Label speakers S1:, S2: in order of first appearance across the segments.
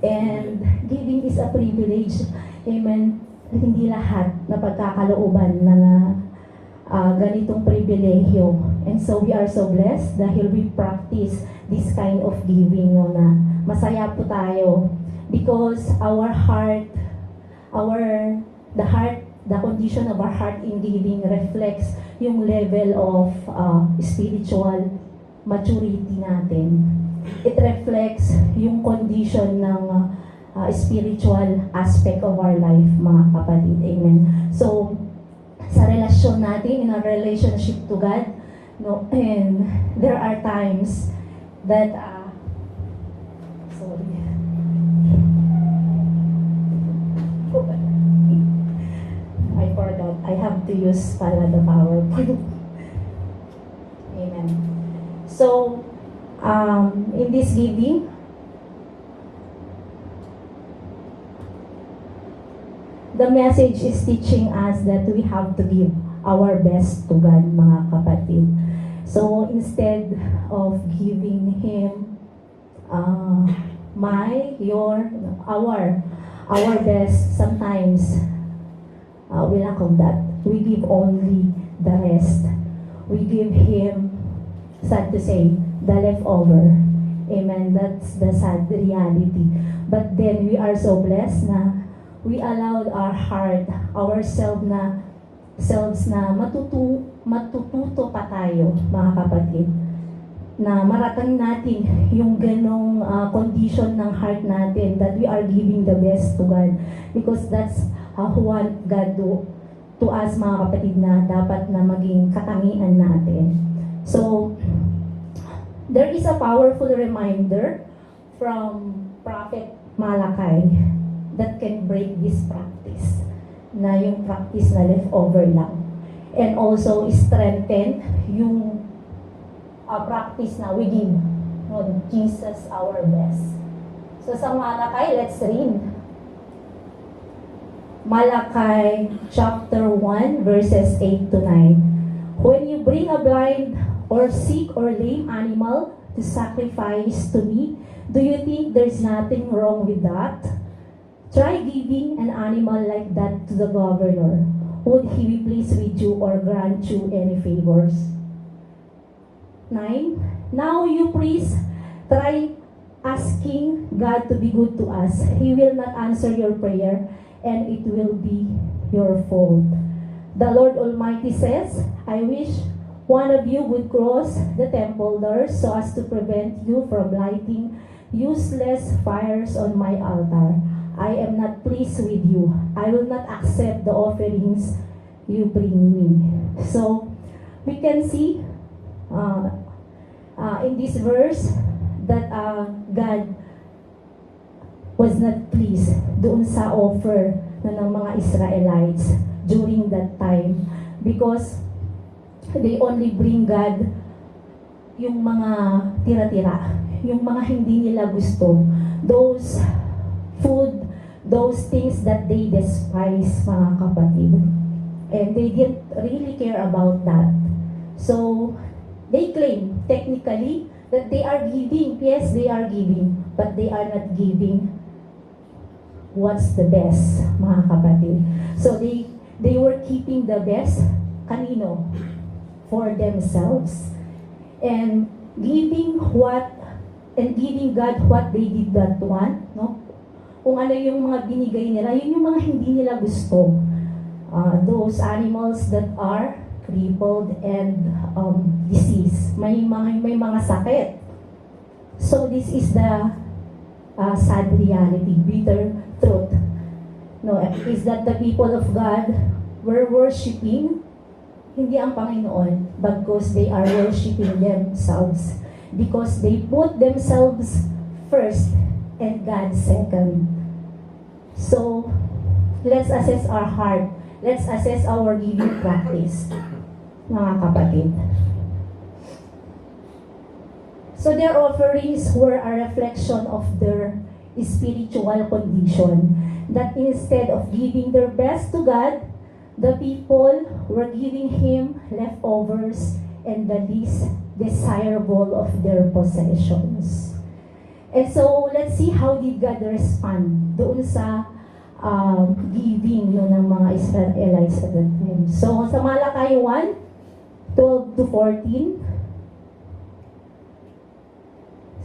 S1: And giving is a privilege. Amen. Hindi lahat na pagkakalooban ng ganitong pribilehyo. And so we are so blessed dahil we practice this kind of giving, no, na masaya po tayo because the condition of our heart in giving reflects yung level of spiritual maturity natin. It reflects yung condition ng spiritual aspect of our life, mga kapatid. Amen. So, sa relasyon natin, in our relationship to God, no, and there are times that, I forgot. I have to use pala the PowerPoint. Amen. So, in this giving, the message is teaching us that we have to give our best to God, mga kapatid. So, instead of giving Him our best, sometimes we lack of that. We give only the rest. We give Him, sad to say, the leftover. Amen. That's the sad reality. But then we are so blessed na we allowed our heart, ourselves na matututo pa tayo, mga kapatid. Na maratan natin yung ganong condition ng heart natin that we are giving the best to God. Because that's what God do to us, mga kapatid, na dapat na maging katangian natin. So, there is a powerful reminder from Prophet Malachi that can break this practice, na yung practice na leftover lang. And also strengthen yung practice na we give, no, Jesus our best. So sa Malachi, let's read. Malachi chapter 1 verses 8 to 9. When you bring a blind or sick or lame animal to sacrifice to me, do you think there's nothing wrong with that? Try giving an animal like that to the governor. Would he be pleased with you or grant you any favors? 9. Now you priests, try asking God to be good to us. He will not answer your prayer, and it will be your fault. The Lord Almighty says, I wish one of you would cross the temple doors so as to prevent you from lighting useless fires on my altar. I am not pleased with you. I will not accept the offerings you bring me. So, we can see in this verse that God was not pleased doon sa offer ng mga Israelites during that time because they only bring God yung mga tira-tira, yung mga hindi nila gusto, those food, those things that they despise, mga kapatid. And they didn't really care about that. So, they claim, technically, that they are giving. Yes, they are giving. But they are not giving what's the best, mga kapatid. So, they were keeping the best, kanino? For themselves. And giving God what they did not want, no? Kung ano yung mga binigay nila, yun yung mga hindi nila gusto. Those animals that are crippled and diseased. May mga sakit. So this is the sad reality, bitter truth. No, is that the people of God were worshiping hindi ang Panginoon, because they are worshiping themselves. Because they put themselves first and God second. So, let's assess our heart. Let's assess our giving practice, mga kapatid. So, their offerings were a reflection of their spiritual condition. That instead of giving their best to God, the people were giving Him leftovers and the least desirable of their possessions. And so, let's see how did God respond doon sa giving no, ng mga Israelites at that time. So, sa Malakay 1:12 to 14.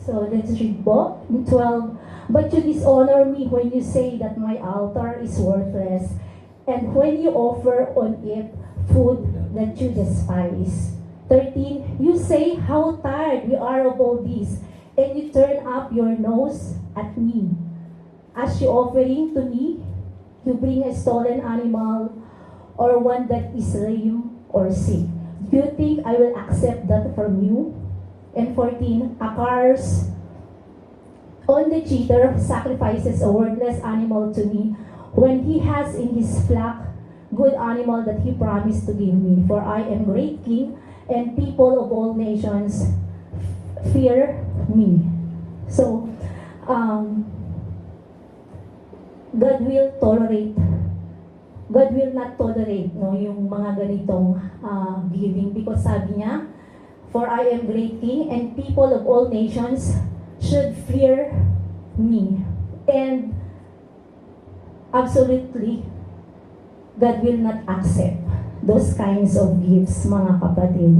S1: So, let's read po. In 12, "But you dishonor me when you say that my altar is worthless, and when you offer on it food that you despise." 13, "You say how tired we are of all this, and you turn up your nose at me. As you offering to me, you bring a stolen animal or one that is lame or sick. Do you think I will accept that from you?" And 14, "A curse on the cheater who sacrifices a worthless animal to me when he has in his flock good animal that he promised to give me. For I am great king, and people of all nations fear me." So, God will not tolerate no, yung mga ganitong giving, because sabi niya, "For I am great king, and people of all nations should fear me." And absolutely, God will not accept those kinds of gifts, mga kapatid.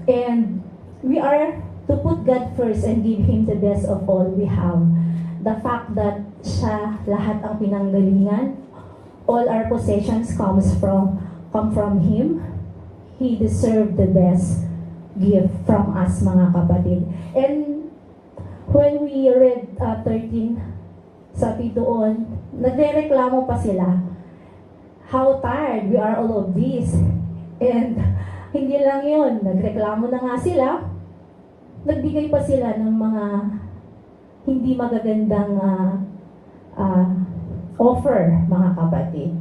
S1: And we are to put God first and give Him the best of all we have. The fact that siya lahat ang pinanggalingan, all our possessions come from Him. He deserved the best gift from us, mga kapatid. And when we read 13, sabi doon, nagre-reklamo pa sila. How tired we are all of this. And hindi lang yun, nagreklamo na nga sila, nagbigay pa sila ng mga hindi magagandang offer, mga kapatid.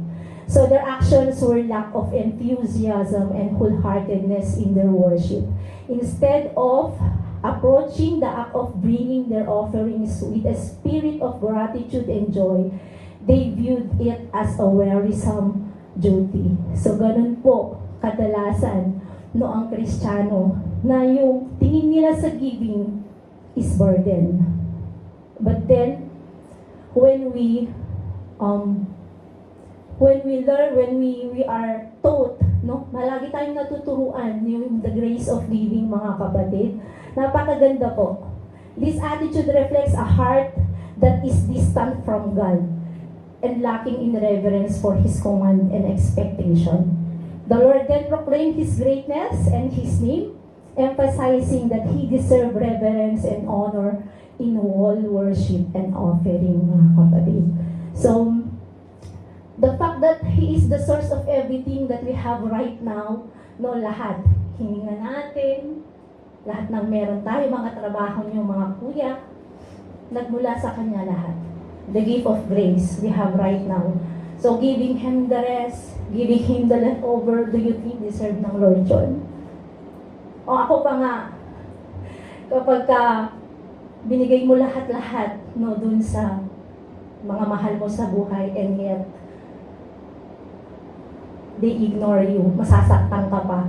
S1: So their actions were lack of enthusiasm and wholeheartedness in their worship. Instead of approaching the act of bringing their offerings with a spirit of gratitude and joy, they viewed it as a wearisome duty. So ganun po kadalasan no ang Kristiyano, na yung tingin nila sa giving is burden. But then when we learn, when we are taught, no, malagi tayong natuturuan yung the grace of giving, mga kapatid. Napakaganda po. This attitude reflects a heart that is distant from God and lacking in reverence for His command and expectation. The Lord then proclaimed His greatness and His name, emphasizing that He deserved reverence and honor in all worship and offering, mga kapatid. So, the fact that He is the source of everything that we have right now, no, lahat, hininga natin, lahat ng meron tayo, mga trabaho niyo, mga kuya, nagmula sa Kanya lahat. The gift of grace we have right now. So, giving Him the rest, giving Him the leftover, do you think deserve ng Lord John? O ako pa nga, kapag binigay mo lahat-lahat, no, dun sa mga mahal mo sa buhay, and yet, they ignore you, masasaktan ka pa.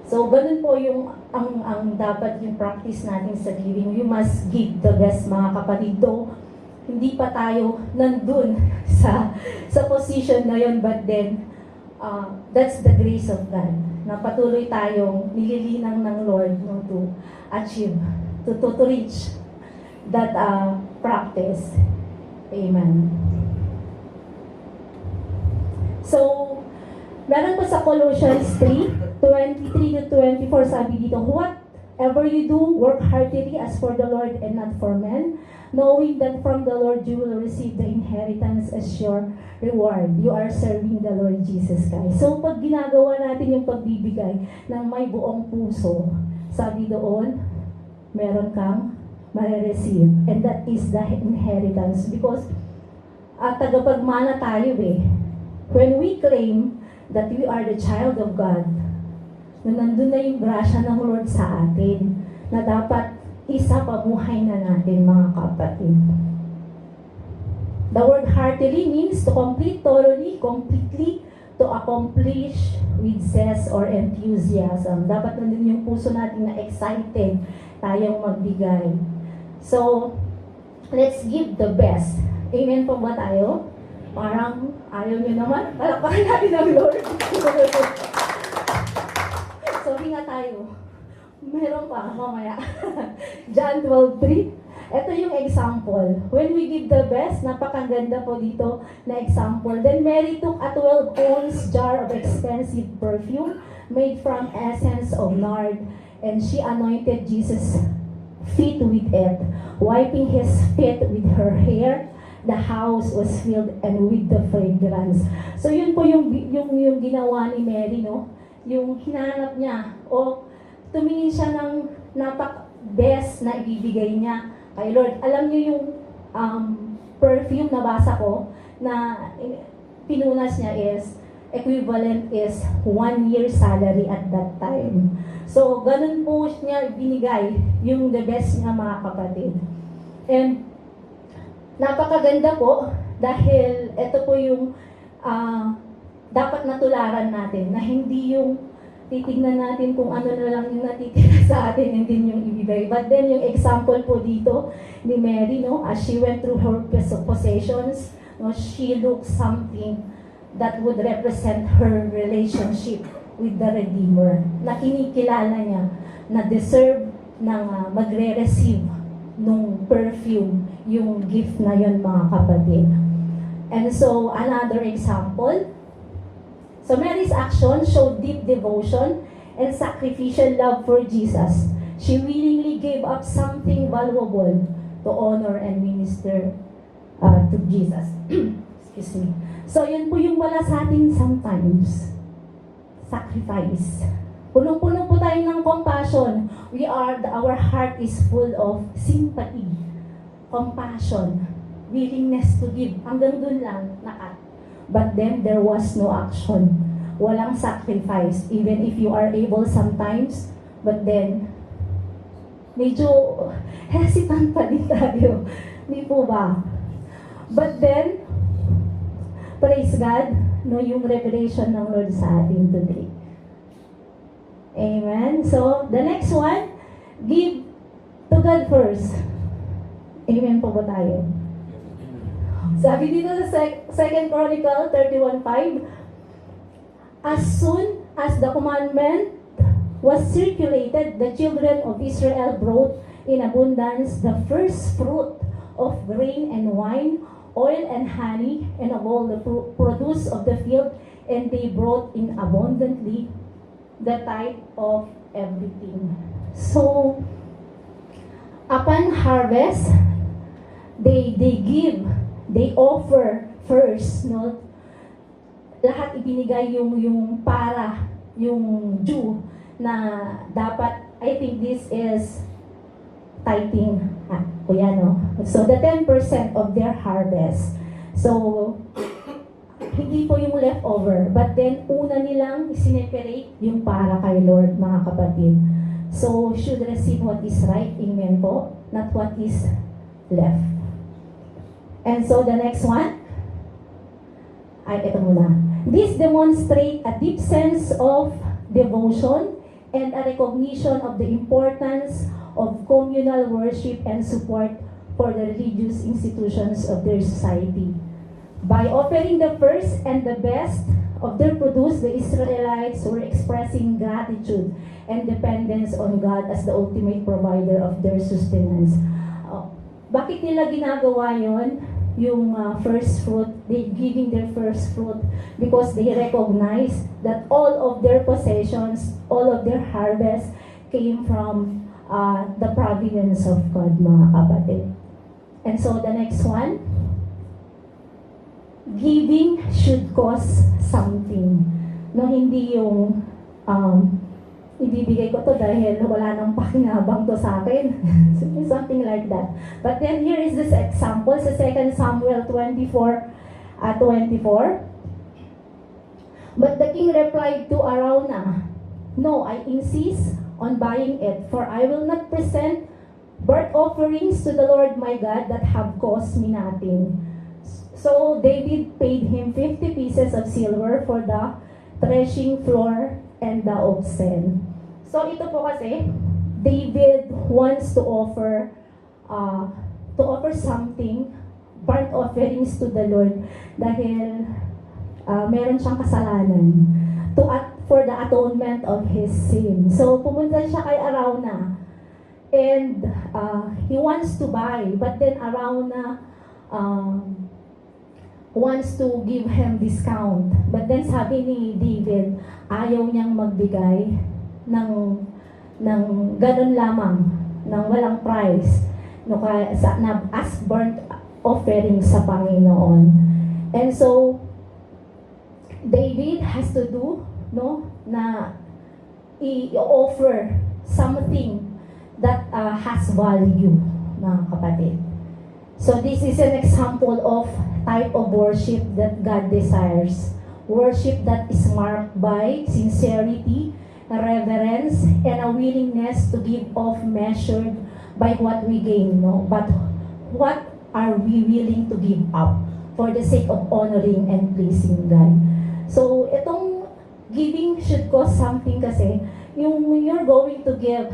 S1: So, ganun po yung ang dapat yung practice natin sa giving. You must give the best, mga kapatid. Though, hindi pa tayo nandun sa position na yun, but then, that's the grace of God. Na patuloy tayong nililinang ng Lord, no, to achieve, to reach that practice. Amen. So, meron po sa Colossians 3:23 to 24, sabi dito, "Whatever you do, work heartily as for the Lord and not for men, knowing that from the Lord you will receive the inheritance as your reward. You are serving the Lord Jesus Christ." So, pag ginagawa natin yung pagbibigay ng may buong puso, sabi doon, meron kang marireceive. And that is the inheritance. Because, tagapagmana tayo eh. When we claim that we are the child of God, na nandun na yung grasya ng Lord sa atin, na dapat isa pamuhay na natin, mga kapatid. The word heartily means to complete, thoroughly, completely, to accomplish with zest or enthusiasm. Dapat nandun yung puso natin na excited tayong magbigay. So, let's give the best. Amen po ba tayo? Parang ayaw nyo naman. Palakpakan natin ang Lord. Sorry nga tayo. Meron pa, mamaya. John 12:3. Ito yung example. When we give the best, napakaganda po dito na example. Then Mary took a 12-ounce jar of expensive perfume made from essence of nard, and she anointed Jesus' feet with it, wiping his feet with her hair. The house was filled and with the fragrance. So yun po yung ginawa ni Mary, no? Yung hinanap niya, o tumingin siya ng napak-best na ibibigay niya kay Lord. Alam niyo yung perfume na basa ko na pinunas niya is equivalent is 1 year salary at that time. So, ganun po niya binigay yung the best niya, mga kapatid. And napakaganda po dahil ito po yung dapat natularan natin na hindi yung titignan natin kung ano na lang yung natitira sa atin and din yung ibibigay. But then yung example po dito ni Mary, no, as she went through her possessions, no, she looked something that would represent her relationship with the Redeemer, na kinikilala niya na deserve ng magre-receive nung perfume, yung gift na yun, mga kapatid. And so, another example, so Mary's action showed deep devotion and sacrificial love for Jesus. She willingly gave up something valuable to honor and minister to Jesus. Excuse me. So, yun po yung wala sa atin sometimes. Sacrifice. Punong-puno po tayo ng compassion. Our heart is full of sympathy, compassion, willingness to give. Hanggang dun lang, nakat. But then, there was no action. Walang sacrifice. Even if you are able sometimes, but then, medyo hesitant pa din tayo. Hindi po ba? But then, praise God, no, yung revelation ng Lord sa atin today. Amen. So, the next one, give to God first. Amen po ba tayo? Sabi dito sa 2 Chronicle 31:5, as soon as the commandment was circulated, the children of Israel brought in abundance the first fruit of grain and wine, oil and honey, and of all the produce of the field, and they brought in abundantly the tithe of everything. So, upon harvest, they give, they offer first, no? Lahat ibinigay yung para, yung due, na dapat, I think this is tithing. Kuya, no? So, the 10% of their harvest. So, hindi po yung leftover. But then, una nilang sineperate yung para kay Lord, mga kapatid. So, should receive what is right. Amen po. Not what is left. And so, the next one. Ito muna. This demonstrate a deep sense of devotion and a recognition of the importance of communal worship and support for the religious institutions of their society. By offering the first and the best of their produce, the Israelites were expressing gratitude and dependence on God as the ultimate provider of their sustenance. Bakit nila ginagawa yon? Yung first fruit, they giving their first fruit because they recognize that all of their possessions, all of their harvest came from the providence of God, mga kapatid. And so the next one, giving should cost something. No, hindi yung ibibigay ko to dahil wala nang pakinabang to sa akin. Something like that. But then here is this example sa 2 Samuel 24:24. But the king replied to Araunah, "No, I insist on buying it, for I will not present burnt offerings to the Lord my God that have cost me nothing." So David paid him 50 pieces of silver for the threshing floor and the oxen. So ito po kasi, David wants to offer to offer something, burnt offerings to the Lord dahil meron siyang kasalanan for the atonement of his sin. So pumunta siya kay Arauna and he wants to buy, but then Arauna wants to give him discount. But then sabi ni David, ayaw niyang magbigay ng ganun lamang, ng walang price, no, as burnt offering sa Panginoon. And so, David has to do, no, na i-offer something that has value, mga kapatid. So this is an example of type of worship that God desires. Worship that is marked by sincerity, reverence, and a willingness to give off measured by what we gain, no? But what are we willing to give up for the sake of honoring and pleasing God? So itong giving should cost something kasi yung you're going to give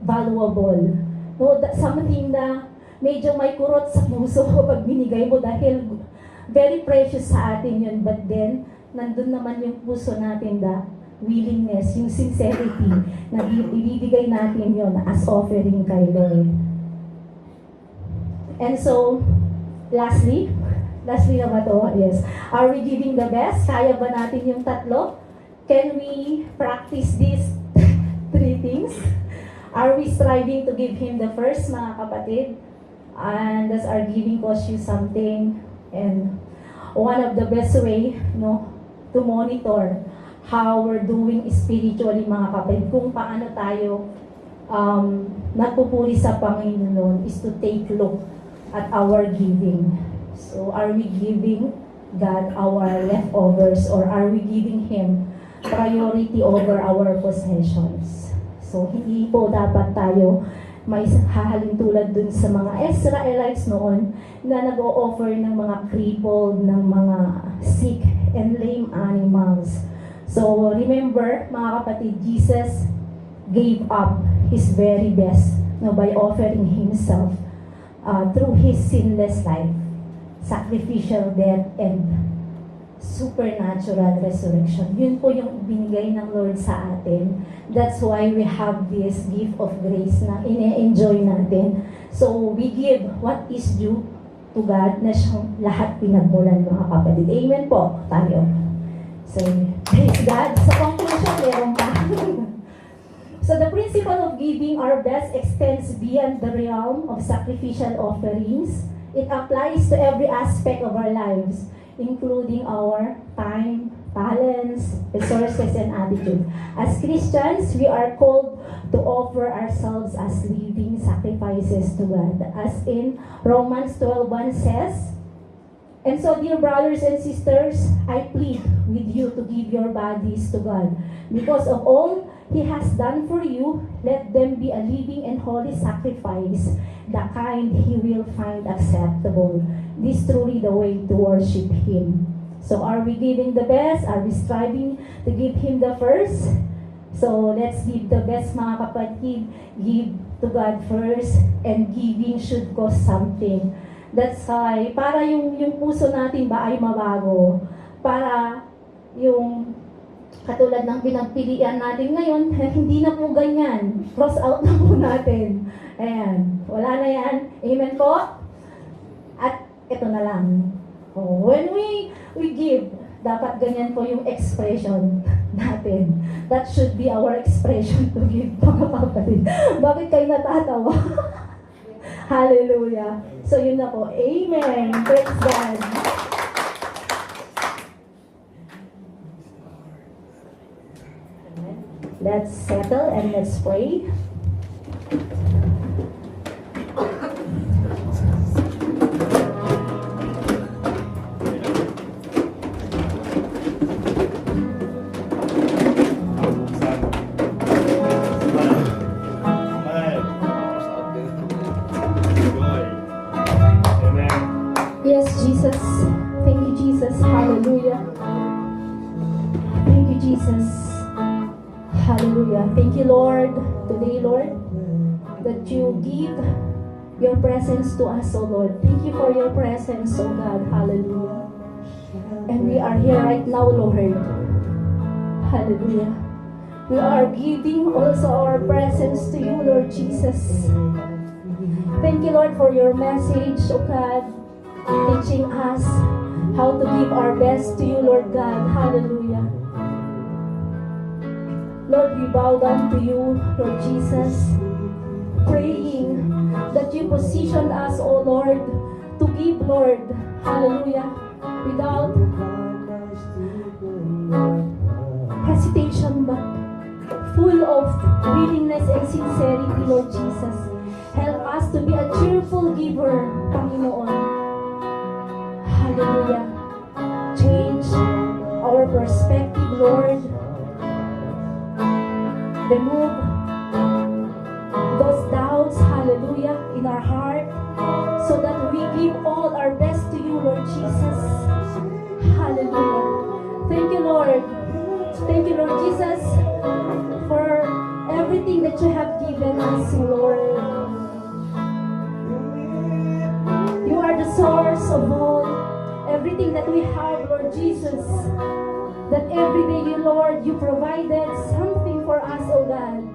S1: valuable, no? That something na medyo may kurot sa puso pag binigay mo dahil very precious sa atin yun. But then, nandun naman yung puso natin, the willingness, yung sincerity na ibibigay natin yun as offering kay Lord. And so, lastly na ba to? Yes. Are we giving the best? Kaya ba natin yung tatlo? Can we practice these three things? Are we striving to give Him the first, mga kapatid? And does our giving cost you something? And one of the best way, no, to monitor how we're doing spiritually, mga kapatid, kung paano tayo nagpupuri sa Panginoon, is to take look at our giving. So, are we giving God our leftovers, or are we giving Him priority over our possessions? So, hindi po dapat tayo may hahalin tulad dun sa mga Israelites noon na nag-o-offer ng mga crippled, ng mga sick and lame animals. So, remember, mga kapatid, Jesus gave up His very best, no, by offering Himself through His sinless life, sacrificial death, and supernatural resurrection. Yun po yung binigay ng Lord sa atin. That's why we have this gift of grace na ine-enjoy natin. So, we give what is due to God na siyang lahat pinagmulan, mga kapatid. Amen po tayo. So, praise God. Sa conclusion, meron pa. So, the principle of giving our best extends beyond the realm of sacrificial offerings. It applies to every aspect of our lives, including our time, talents, resources, and attitude. As Christians, we are called to offer ourselves as living sacrifices to God. As in Romans 12:1 says, and so, dear brothers and sisters, I plead with you to give your bodies to God. Because of all He has done for you, let them be a living and holy sacrifice, the kind He will find acceptable. This is truly the way to worship Him. So, are we giving the best? Are we striving to give Him the first? So, let's give the best, mga kapatid. Give to God first, and giving should cost something. That's why, para yung puso natin ba ay mabago. Para yung katulad ng pinagpilian natin ngayon, hindi na po ganyan. Cross out na po natin. Ayan. Wala na yan. Amen po? At ito na lang. Oh, when we give, dapat ganyan po yung expression natin. That should be our expression to give, mga kapatid. Bakit kayo natatawa? Hallelujah. So yun na po. Amen. Praise God. Let's settle and let's pray. Yes, Jesus. Thank you, Jesus. Hallelujah. Thank you, Jesus. Hallelujah. Thank you, Lord, today, Lord, that you give your presence to us, O Lord. Thank you for your presence, O God. Hallelujah. And we are here right now, Lord. Hallelujah. We are giving also our presence to you, Lord Jesus. Thank you, Lord, for your message, O God, teaching us how to give our best to you, Lord God. Hallelujah. Lord, we bow down to you, Lord Jesus, praying that you positioned us, O Lord, to give, Lord, hallelujah, without hesitation, but full of willingness and sincerity, Lord Jesus. Help us to be a cheerful giver, Panginoon. Hallelujah. Change our perspective, Lord. Remove those doubts, hallelujah, in our heart, so that we give all our best to you, Lord Jesus. Hallelujah. Thank you, Lord. Thank you, Lord Jesus, for everything that you have given us, Lord. You are the source of all, everything that we have, Lord Jesus. That every day, you, Lord, you provided something for us, O God.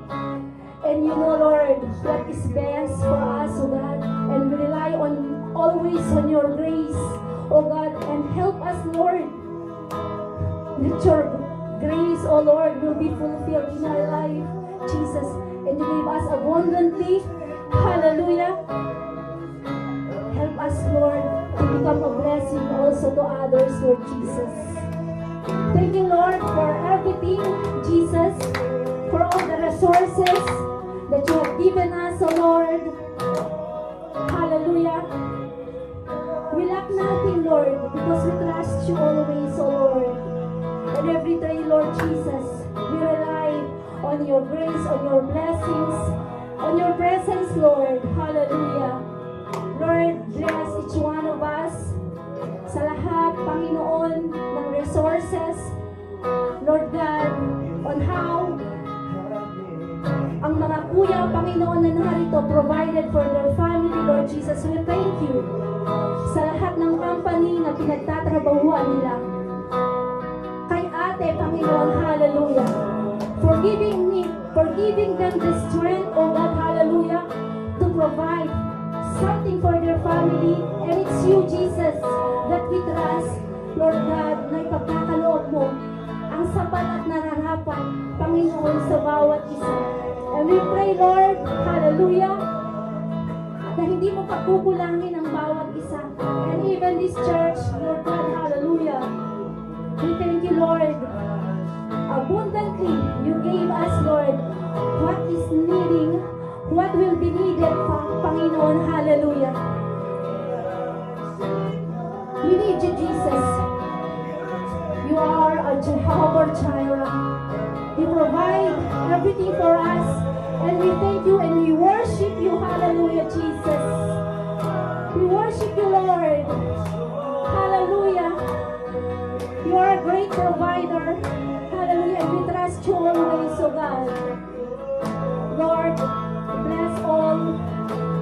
S1: And you know, Lord, what is best for us, O God. And we rely on always on your grace, O God. And help us, Lord, that your grace, O Lord, will be fulfilled in our life, Jesus. And you give us abundantly. Hallelujah. Help us, Lord, to become a blessing also to others, Lord Jesus. Thank you, Lord, for everything, Jesus, for all the resources that you have given us, O Lord. Hallelujah. We lack nothing, Lord, because we trust you always, O Lord. And every day, Lord Jesus, we rely on your grace, on your blessings, on your presence, Lord. Hallelujah. Lord, bless each one of us sa lahat, Panginoon, ng resources, Lord God, on how ang mga kuya, Panginoon, na narito provided for their family, Lord Jesus. We thank you sa lahat ng company na pinagtatrabahuan nila. Kay ate, Panginoon, hallelujah, for giving them the strength, oh God, hallelujah, to provide something for their family. And it's you, Jesus, that we trust, Lord God, na ipagkakaloob mo ang sapat at nararapat, Panginoon, sa bawat isa. And we pray, Lord, hallelujah, na hindi mo pagkukulangin ang bawat isa. And even this church, Lord God, hallelujah, we thank you, Lord, abundantly you gave us, Lord, what is needing, what will be needed, Panginoon, hallelujah. We need you, Jesus. You are a Jehovah Jireh. You provide everything for us, and we thank you and we worship you, hallelujah, Jesus. We worship you, Lord, hallelujah. You are a great provider, hallelujah, and we trust you always, oh God. Lord, bless all,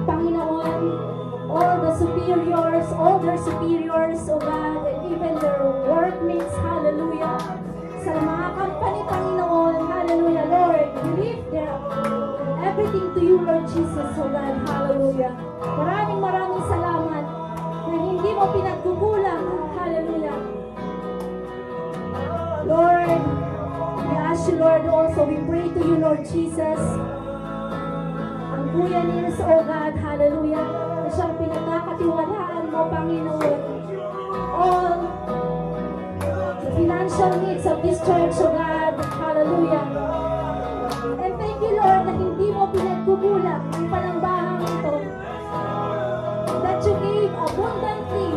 S1: Panginoon, all the superiors, all their superiors, oh God, and even their workmates, hallelujah. Sa mga company, Panginoon, hallelujah, Lord, we lift their everything to you, Lord Jesus, oh God, hallelujah. Maraming salamat na hindi mo pinagkukulang, hallelujah. Lord, we ask you, Lord, also, we pray to you, Lord Jesus, ang Kuya Nils, oh God, hallelujah, na siyang pinagkakatiwalaan mo, Panginoon. All the financial needs of this church, oh God, hallelujah. And thank you, Lord, na hindi mo pinagkukulang ang panambahang ito, that you gave abundantly,